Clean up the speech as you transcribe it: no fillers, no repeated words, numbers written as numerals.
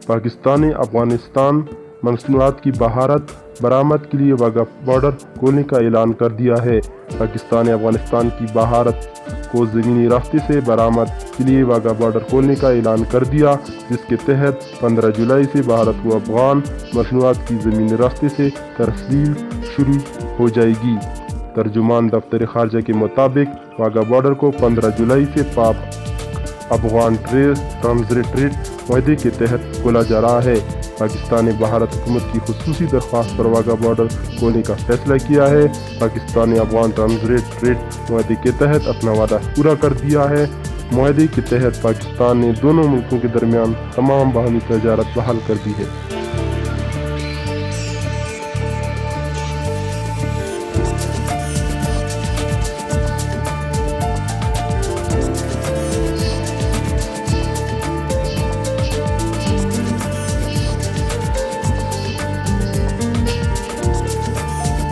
پاکستان نے افغانستان مصنوعات کی بحارت برآمد کے لیے واگا بارڈر کھولنے کا اعلان کر دیا ہے۔ پاکستان نے افغانستان کی بحارت کو زمینی راستے سے برآمد کے لیے واگا بارڈر کھولنے کا اعلان کر دیا، جس کے تحت 15 جولائی سے بھارت کو افغان مصنوعات کی زمینی راستے سے ترسیل شروع ہو جائے گی۔ ترجمان دفتر خارجہ کے مطابق واگا بارڈر کو 15 جولائی سے پاک افغان ٹرانزٹ معاہدے کے تحت کھولا جا رہا ہے۔ پاکستان نے بھارت حکومت کی خصوصی درخواست پر واگا بارڈر کھولنے کا فیصلہ کیا ہے۔ پاکستان نے افغان ٹرانزٹ معاہدے کے تحت اپنا وعدہ پورا کر دیا ہے۔ معاہدے کے تحت پاکستان نے دونوں ملکوں کے درمیان تمام باہمی تجارت بحال کر دی ہے۔